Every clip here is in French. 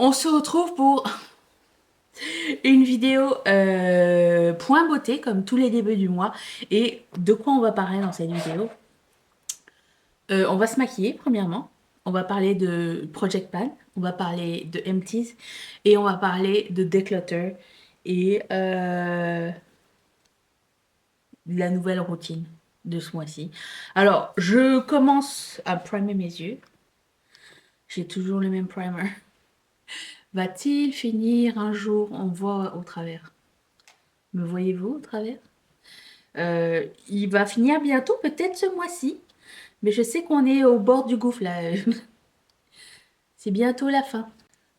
On se retrouve pour une vidéo point beauté comme tous les débuts du mois. Et de quoi on va parler dans cette vidéo? On va se maquiller premièrement. On va parler de Project Pan, on va parler de Empties et on va parler de Declutter et de la nouvelle routine de ce mois-ci. Alors, je commence à primer mes yeux. J'ai toujours le même primer. Va-t-il finir un jour? On voit au travers. Me voyez-vous au travers? Il va finir bientôt, peut-être ce mois-ci. Mais je sais qu'on est au bord du gouffre là. C'est bientôt la fin.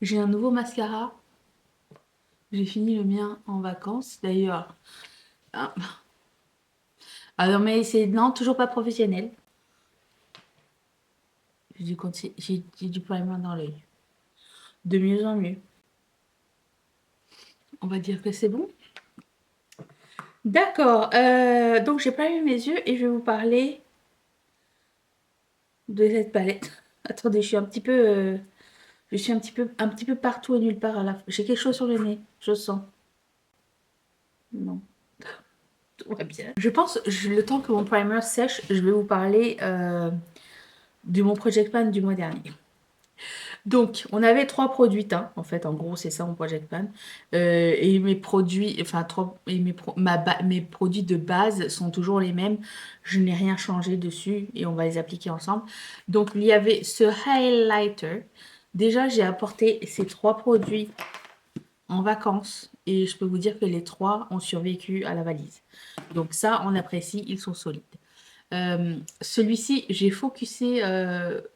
J'ai un nouveau mascara. J'ai fini le mien en vacances d'ailleurs. Ah, ah non, mais c'est non, toujours pas professionnel. J'ai du primer dans l'œil. De mieux en mieux. On va dire que c'est bon. D'accord. Donc j'ai pas eu mes yeux et je vais vous parler de cette palette. Attendez, je suis un petit peu partout et nulle part à la fois. J'ai quelque chose sur le nez, je sens. Non, tout va bien. Je pense, le temps que mon primer sèche, je vais vous parler de mon Project Pan du mois dernier. Donc, on avait 3 produits teints, en fait, en gros, c'est ça mon Project Pan. Et mes produits, enfin, mes produits de base sont toujours les mêmes. Je n'ai rien changé dessus et on va les appliquer ensemble. Donc, il y avait ce highlighter. Déjà, j'ai apporté ces 3 produits en vacances et je peux vous dire que les 3 ont survécu à la valise. Donc ça, on apprécie, ils sont solides. Celui-ci, je focus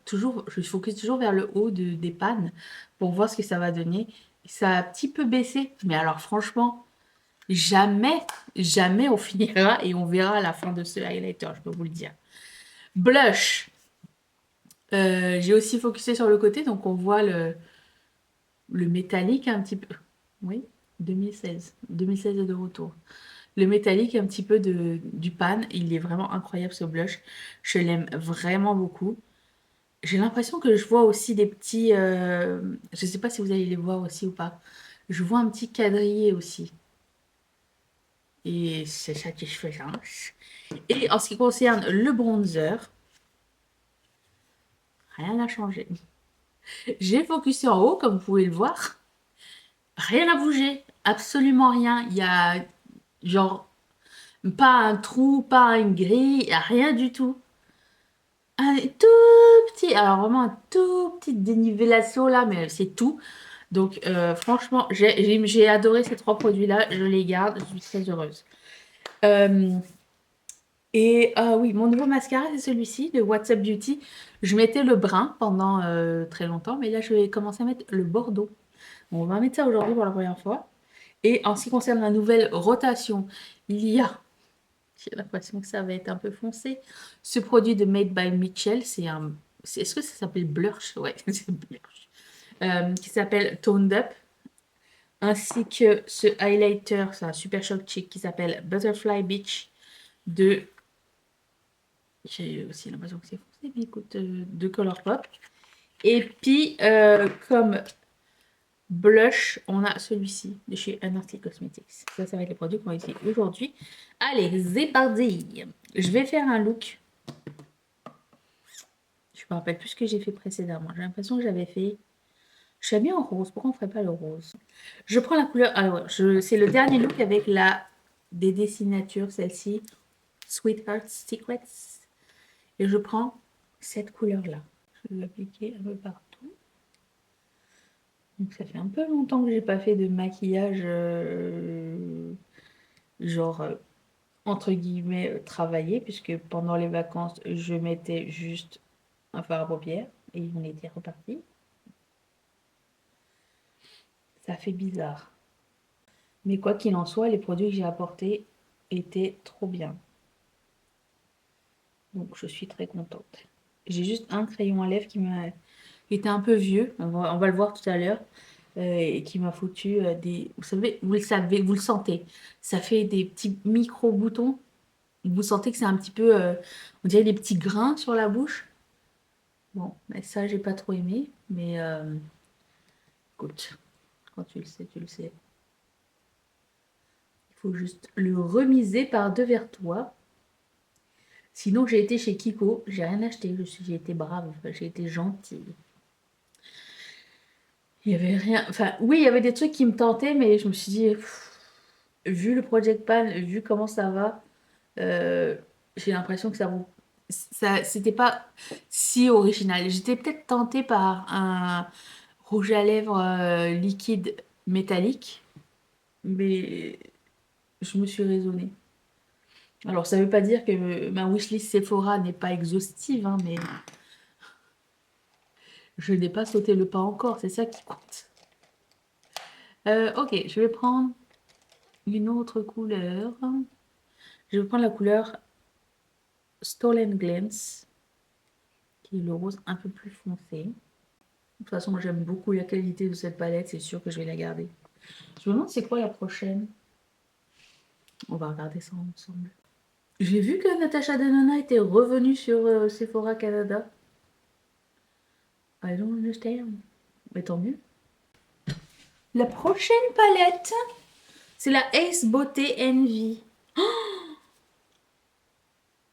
toujours vers le haut des pannes pour voir ce que ça va donner. Ça a un petit peu baissé, mais alors franchement, jamais, jamais on finira et on verra à la fin de ce highlighter, je peux vous le dire. Blush, j'ai aussi focusé sur le côté, donc on voit le métallique un petit peu. Oui, 2016. 2016 est de retour. Le métallique, un petit peu du pan. Il est vraiment incroyable ce blush. Je l'aime vraiment beaucoup. J'ai l'impression que je vois aussi des petits... je ne sais pas si vous allez les voir aussi ou pas. Je vois un petit quadrillé aussi. Et c'est satisfaisant. Et en ce qui concerne le bronzer, rien n'a changé. J'ai focusé en haut, comme vous pouvez le voir. Rien n'a bougé. Absolument rien. Il y a genre pas un trou, pas une grille, rien du tout. Un tout petit, alors vraiment un tout petit dénivellation là, mais c'est tout. Donc franchement, j'ai adoré ces 3 produits-là, je les garde, je suis très heureuse. Euh, et oui, mon nouveau mascara, c'est celui-ci, le WhatsApp Beauty. Je mettais le brun pendant très longtemps, mais là, je vais commencer à mettre le bordeaux. Bon, on va mettre ça aujourd'hui pour la première fois. Et en ce qui concerne la nouvelle rotation, il y a j'ai l'impression que ça va être un peu foncé. Ce produit de Made by Mitchell, est-ce que ça s'appelle Blush? Ouais, c'est Blush. Qui s'appelle Toned Up. Ainsi que ce highlighter, c'est un super choc chic qui s'appelle Butterfly Beach de... J'ai aussi l'impression que c'est foncé, mais écoute, de Colourpop. Et puis, comme blush, on a celui-ci de chez Unarty Cosmetics. Ça va être les produits qu'on va utiliser aujourd'hui. Allez, c'est parti. Je vais faire un look. Je me rappelle plus ce que j'ai fait précédemment. J'ai l'impression que j'avais fait... Je suis habillée en rose. Pourquoi on ne ferait pas le rose? Je prends la couleur... Alors, c'est le dernier look avec des dessinatures, celle-ci. Sweetheart Secrets. Et je prends cette couleur-là. Je vais l'appliquer un peu partout. Donc, ça fait un peu longtemps que j'ai pas fait de maquillage genre entre guillemets travaillé, puisque pendant les vacances, je mettais juste un fard à paupières et on était reparti. Ça fait bizarre. Mais quoi qu'il en soit, les produits que j'ai apportés étaient trop bien. Donc je suis très contente. J'ai juste un crayon à lèvres qui était un peu vieux, on va le voir tout à l'heure, et qui m'a foutu des... Vous savez, vous le sentez. Ça fait des petits micro-boutons. Vous sentez que c'est un petit peu... on dirait des petits grains sur la bouche. Bon, mais ça, j'ai pas trop aimé. Mais Écoute, quand tu le sais, tu le sais. Il faut juste le remiser par-deux vers toi. Sinon, j'ai été chez Kiko, j'ai rien acheté, j'ai été brave, j'ai été gentille. Il y avait rien, enfin oui, il y avait des trucs qui me tentaient, mais je me suis dit, vu le Project Pan, vu comment ça va, euh, j'ai l'impression que ça, c'était pas si original. J'étais peut-être tentée par un rouge à lèvres liquide métallique, mais je me suis raisonnée. Alors, ça veut pas dire que ma wishlist Sephora n'est pas exhaustive, hein, mais je n'ai pas sauté le pas encore, c'est ça qui compte. Ok, je vais prendre une autre couleur. Je vais prendre la couleur Stolen Glance, qui est le rose un peu plus foncé. De toute façon, j'aime beaucoup la qualité de cette palette, c'est sûr que je vais la garder. Je me demande c'est quoi la prochaine. On va regarder ça ensemble. J'ai vu que Natasha Denona était revenue sur Sephora Canada. I don't understand. Mais tant mieux. La prochaine palette, c'est la Ace Beauté Envy. Oh,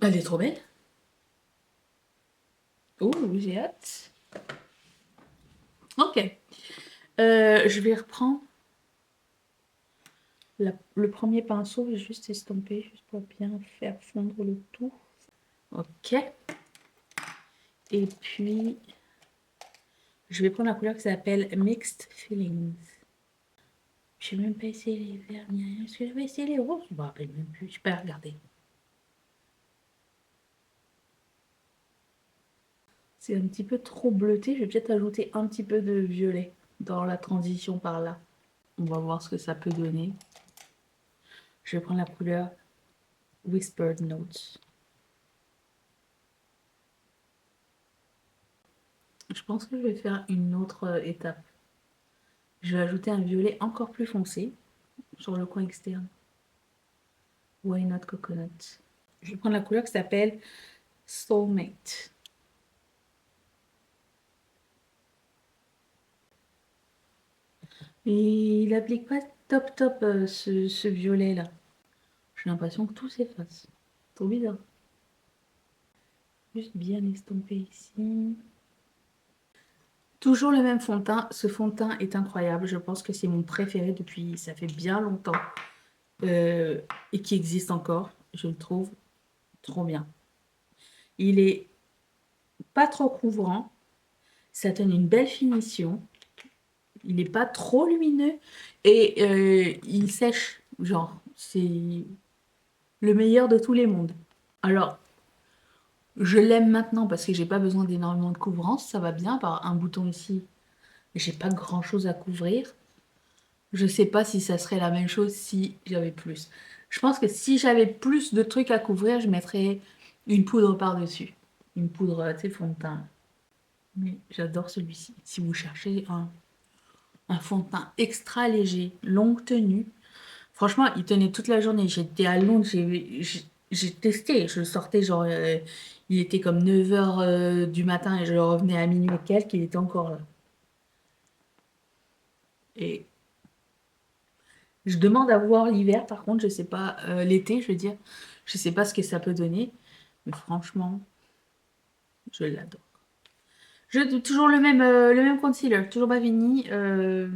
elle est trop belle. Oh, j'ai hâte. Ok. Je vais reprendre le premier pinceau, je vais juste estomper, juste pour bien faire fondre le tout. Ok. Et puis, je vais prendre la couleur qui s'appelle Mixed Feelings. Je n'ai même pas essayé les verts ni rien. Est-ce que je vais essayer les roses? Je ne me rappelle même plus. Je peux regarder. C'est un petit peu trop bleuté. Je vais peut-être ajouter un petit peu de violet dans la transition par là. On va voir ce que ça peut donner. Je vais prendre la couleur Whispered Notes. Je pense que je vais faire une autre étape. Je vais ajouter un violet encore plus foncé sur le coin externe. Why Not Coconut. Je vais prendre la couleur qui s'appelle Soulmate. Et il applique pas top top ce violet là. J'ai l'impression que tout s'efface. Trop bizarre. Juste bien estomper ici. Toujours le même fond de teint. Ce fond de teint est incroyable. Je pense que c'est mon préféré depuis, ça fait bien longtemps. Et qui existe encore. Je le trouve trop bien. Il est pas trop couvrant. Ça donne une belle finition. Il n'est pas trop lumineux. Et il sèche. Genre, c'est le meilleur de tous les mondes. Alors, je l'aime maintenant parce que j'ai pas besoin d'énormément de couvrance. Ça va bien par un bouton ici. J'ai pas grand chose à couvrir. Je sais pas si ça serait la même chose si j'avais plus. Je pense que si j'avais plus de trucs à couvrir, je mettrais une poudre par-dessus. Une poudre, tu sais, fond de teint. Mais j'adore celui-ci. Si vous cherchez un fond de teint extra léger, longue tenue. Franchement, il tenait toute la journée. J'étais à Londres, j'ai testé. Je sortais genre, il était comme 9 h du matin et je revenais à minuit et quelques, il était encore là. Et je demande à voir l'hiver, par contre, je sais pas, l'été, je veux dire, je sais pas ce que ça peut donner. Mais franchement, je l'adore. Toujours le même concealer, toujours pas fini. 1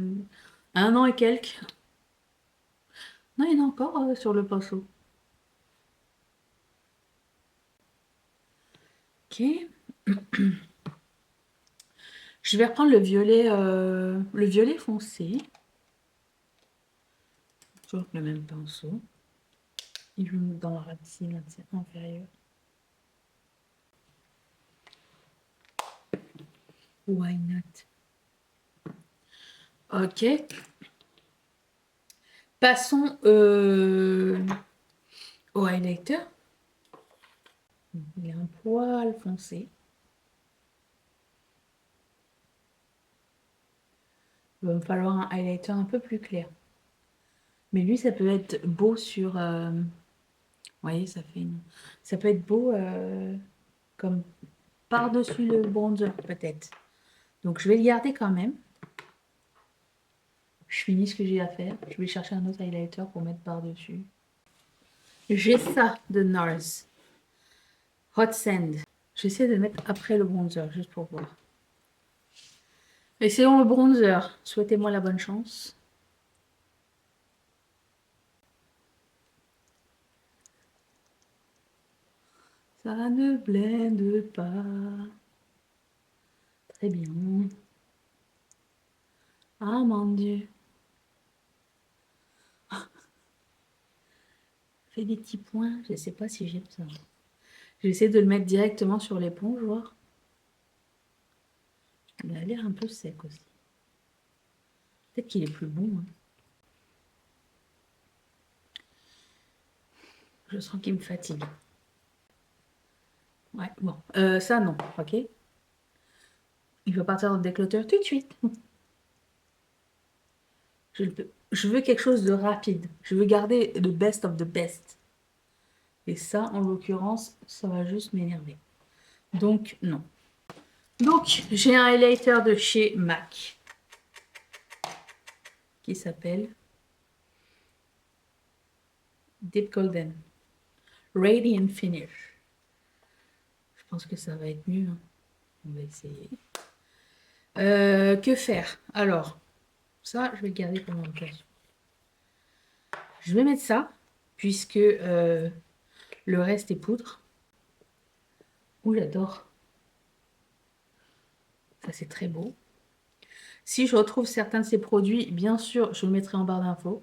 an et quelques. Non, il y en a encore sur le pinceau. Ok. Je vais reprendre le violet foncé. Toujours le même pinceau. Il me dans la racine inférieure. Why not? Ok. Passons au highlighter. Il est un poil foncé. Il va me falloir un highlighter un peu plus clair. Mais lui, ça peut être beau sur... vous voyez, ça peut être beau comme par-dessus le bronzer, peut-être. Donc, je vais le garder quand même. je finis ce que j'ai à faire. Je vais chercher un autre highlighter pour mettre par-dessus. J'ai ça de NARS. Hot Sand. J'essaie de le mettre après le bronzer, juste pour voir. Essayons le bronzer. Souhaitez-moi la bonne chance. Ça ne blende pas. Très bien. Ah mon Dieu. Fait des petits points. Je ne sais pas si j'aime ça. J'essaie de le mettre directement sur l'éponge, voir. Il a l'air un peu sec aussi. Peut-être qu'il est plus bon. Hein. Je sens qu'il me fatigue. Ouais, bon. Ça, non, ok. Il va partir dans le déclutter tout de suite. Je veux quelque chose de rapide. Je veux garder le best of the best. Et ça, en l'occurrence, ça va juste m'énerver. Donc, non. Donc, j'ai un highlighter de chez MAC qui s'appelle Deep Golden Radiant Finish. Je pense que ça va être mieux. Hein. On va essayer. Que faire? Alors, ça, je vais le garder pour l'occasion. Je vais mettre ça, puisque le reste est poudre. Ouh, j'adore. Ça, c'est très beau. Si je retrouve certains de ces produits, bien sûr, je le mettrai en barre d'infos.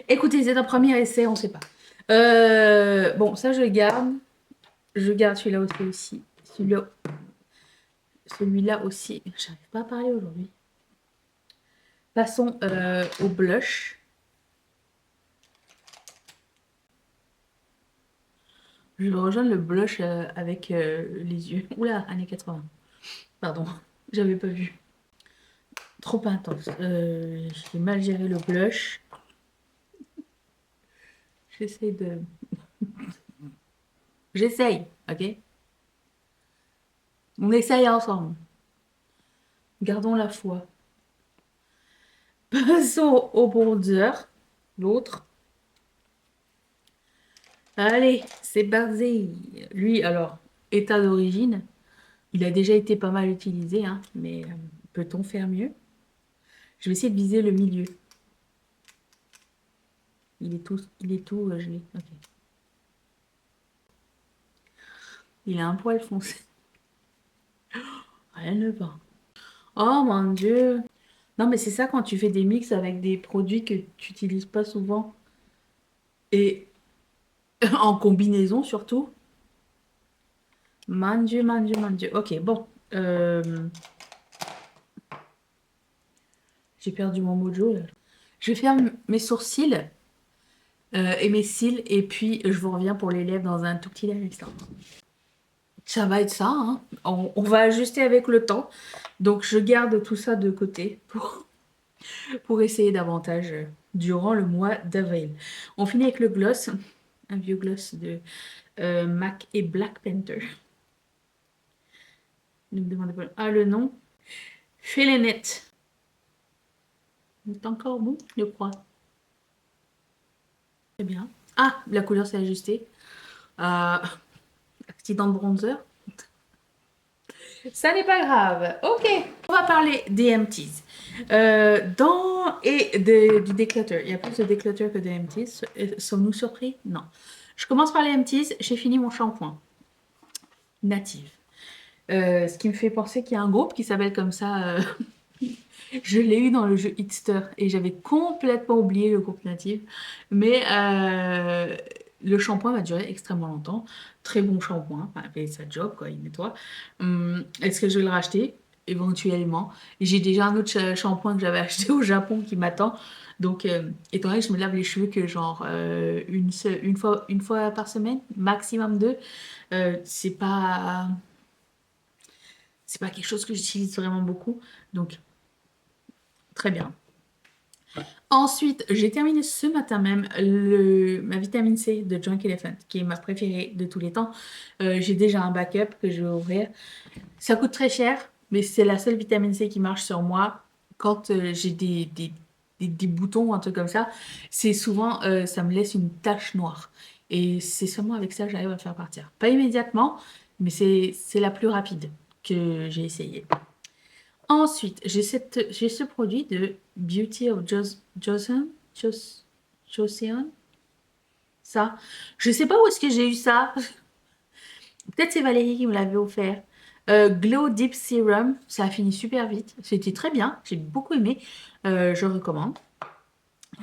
Écoutez, c'est un premier essai, on ne sait pas. Bon, ça, je garde. Je garde celui-là aussi. Celui-là aussi. J'arrive pas à parler aujourd'hui. Passons au blush. Je vais rejoindre le blush avec les yeux. Oula, années 80. Pardon, j'avais pas vu. Trop intense. J'ai mal géré le blush. J'essaie de... J'essaye, ok? On essaye ensemble. Gardons la foi. Passons au bronzer. L'autre. Allez, c'est parti. Lui, alors, état d'origine. Il a déjà été pas mal utilisé, hein, mais peut-on faire mieux? Je vais essayer de viser le milieu. Il est tout gelé. Ok. Il a un poil foncé. Rien ne va. Oh mon Dieu. Non, mais c'est ça quand tu fais des mix avec des produits que tu n'utilises pas souvent. Et en combinaison surtout. Mon Dieu, mon Dieu, mon Dieu. Ok, bon. J'ai perdu mon mojo là. Je vais faire mes sourcils et mes cils. Et puis je vous reviens pour les lèvres dans un tout petit instant. Ça va être ça, hein. On va ajuster avec le temps. Donc je garde tout ça de côté pour essayer davantage durant le mois d'avril. On finit avec le gloss. Un vieux gloss de MAC et Black Panther. Ne me demandez pas. Ah, le nom. Feeling It. C'est encore bon, je crois. Très bien. Ah, la couleur s'est ajustée. Accident de bronzer. Ça n'est pas grave. Ok, on va parler des empties. Du déclutter. Il y a plus de déclutter que de empties. Sommes-nous surpris? Non. Je commence par les empties. J'ai fini mon shampoing. Native. Ce qui me fait penser qu'il y a un groupe qui s'appelle comme ça. Je l'ai eu dans le jeu Hitster et j'avais complètement oublié le groupe Native. Mais le shampoing va durer extrêmement longtemps. Très bon shampoing. Enfin, il fait sa job, quoi, il nettoie. Est-ce que je vais le racheter? Éventuellement. J'ai déjà un autre shampoing que j'avais acheté au Japon qui m'attend. Donc, étant donné que je me lave les cheveux que genre une fois par semaine, maximum deux, c'est pas quelque chose que j'utilise vraiment beaucoup. Donc, très bien. Ensuite, j'ai terminé ce matin même ma vitamine C de Drunk Elephant, qui est ma préférée de tous les temps. J'ai déjà un backup que je vais ouvrir. Ça coûte très cher. mais c'est la seule vitamine C qui marche sur moi quand j'ai des boutons ou un truc comme ça. C'est souvent, ça me laisse une tache noire. Et c'est seulement avec ça que j'arrive à faire partir. Pas immédiatement, mais c'est la plus rapide que j'ai essayé. Ensuite, j'ai ce produit de Beauty of Joseon. Ça. Je sais pas où est-ce que j'ai eu ça. Peut-être c'est Valérie qui me l'avait offert. Glow Deep Serum, ça a fini super vite. C'était très bien, j'ai beaucoup aimé. Je recommande.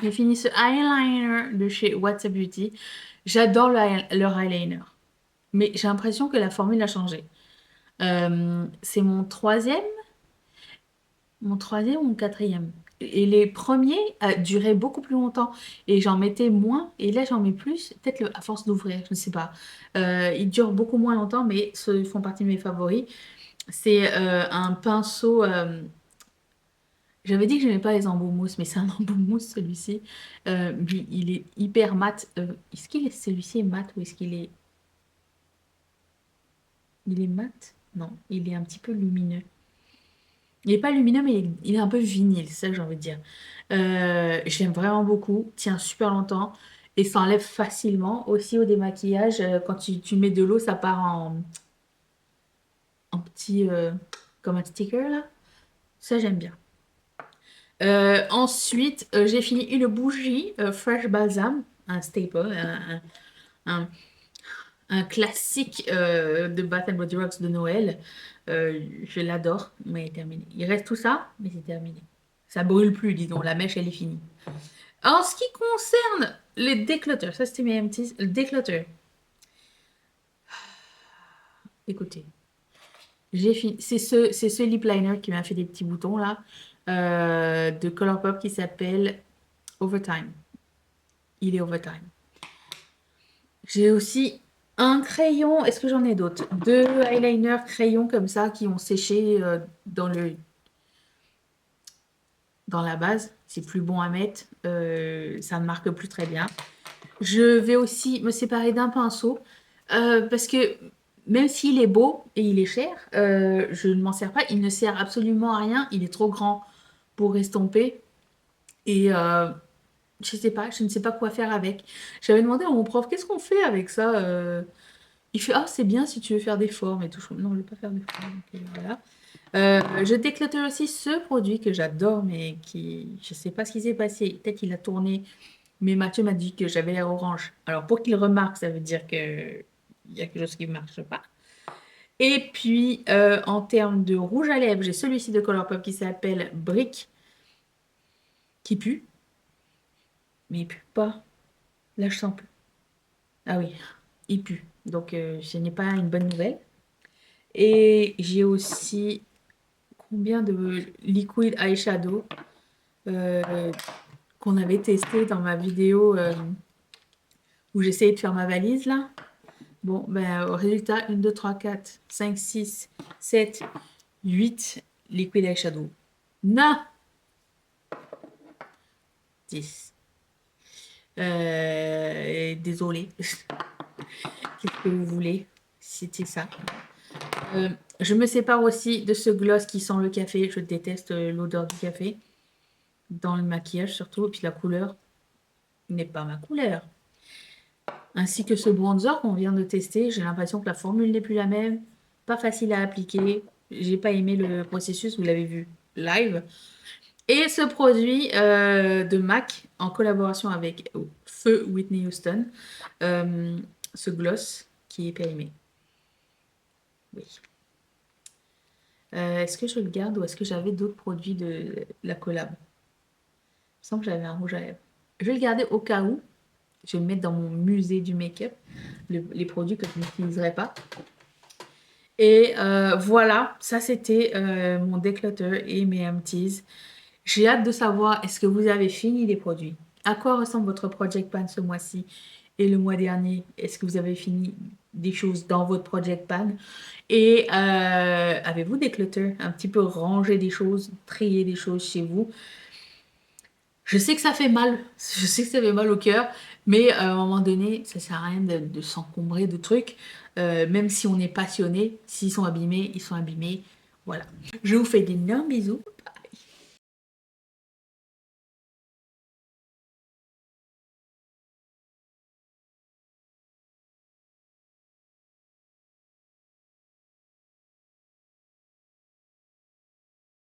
J'ai fini ce eyeliner de chez What's Up Beauty. J'adore leur eyeliner. Mais j'ai l'impression que la formule a changé. C'est mon troisième ou mon quatrième. Et les premiers duraient beaucoup plus longtemps. Et j'en mettais moins. Et là, j'en mets plus. Peut-être à force d'ouvrir, je ne sais pas. Ils durent beaucoup moins longtemps, mais ils font partie de mes favoris. C'est un pinceau. J'avais dit que je n'aimais pas les embouts mousse, mais c'est un embout mousse celui-ci. Lui, il est hyper mat. Est-ce qu'il est celui-ci est mat ou est-ce qu'il est. Il est mat? Non, il est un petit peu lumineux. Il n'est pas lumineux, mais il est un peu vinyle, c'est ça que j'ai envie de dire. Je l'aime vraiment beaucoup, tient super longtemps et s'enlève facilement. Aussi au démaquillage, quand tu mets de l'eau, ça part en petit, comme un sticker là. Ça, j'aime bien. Ensuite, j'ai fini une bougie Fresh Balsam, un staple, un- un classique de Bath and Body Works de Noël. Je l'adore, mais terminé. Il reste tout ça, mais c'est terminé. Ça brûle plus, disons. La mèche, elle est finie. En ce qui concerne les déclutters, ça c'était mes MTs, le déclutter. Écoutez, j'ai fini. C'est ce lip liner qui m'a fait des petits boutons là, de Colourpop qui s'appelle Overtime. Il est Overtime. J'ai aussi un crayon. Est-ce que j'en ai d'autres? Deux eyeliners crayons comme ça qui ont séché dans la base. C'est plus bon à mettre. Ça ne marque plus très bien. Je vais aussi me séparer d'un pinceau parce que même s'il est beau et il est cher, je ne m'en sers pas. Il ne sert absolument à rien. Il est trop grand pour estomper. Et je ne sais pas quoi faire avec. J'avais demandé à mon prof, qu'est-ce qu'on fait avec ça? Il fait, ah, c'est bien si tu veux faire des formes et tout. Non, je ne veux pas faire de formes. Donc, voilà. Je déclutter aussi ce produit que j'adore, mais je ne sais pas ce qui s'est passé. Peut-être qu'il a tourné, mais Mathieu m'a dit que j'avais l'air orange. Alors, pour qu'il remarque, ça veut dire qu'il y a quelque chose qui ne marche pas. Et puis, en termes de rouge à lèvres, j'ai celui-ci de Colourpop qui s'appelle Brick, qui pue. Mais il pue pas. Là, je sens plus. Ah oui, il pue. Donc, ce n'est pas une bonne nouvelle. Et j'ai aussi combien de liquid eyeshadow qu'on avait testé dans ma vidéo où j'essayais de faire ma valise là. Bon, ben, au résultat, 1, 2, 3, 4, 5, 6, 7, 8 liquid eyeshadow. Non! 10. Désolée. Qu'est-ce que vous voulez? C'était ça. Je me sépare aussi de ce gloss qui sent le café. Je déteste l'odeur du café. Dans le maquillage surtout. Et puis la couleur n'est pas ma couleur. Ainsi que ce bronzer qu'on vient de tester. J'ai l'impression que la formule n'est plus la même. Pas facile à appliquer. J'ai pas aimé le processus. Vous l'avez vu live. Et ce produit de MAC en collaboration avec Feu Whitney Houston. Ce gloss qui est périmé. Oui. Est-ce que je le garde ou est-ce que j'avais d'autres produits de la collab? Il me semble que j'avais un rouge à lèvres. Je vais le garder au cas où. Je vais le mettre dans mon musée du make-up. Les produits que je n'utiliserai pas. Et voilà, ça c'était mon declutter et mes empties. J'ai hâte de savoir, est-ce que vous avez fini les produits? À quoi ressemble votre project pan ce mois-ci et le mois dernier? Est-ce que vous avez fini des choses dans votre project pan? Et avez-vous des clutters? Un petit peu ranger des choses, trier des choses chez vous? Je sais que ça fait mal, je sais que ça fait mal au cœur, mais à un moment donné, ça sert à rien de s'encombrer de trucs. Même si on est passionné, s'ils sont abîmés, ils sont abîmés. Voilà. Je vous fais d'énormes bisous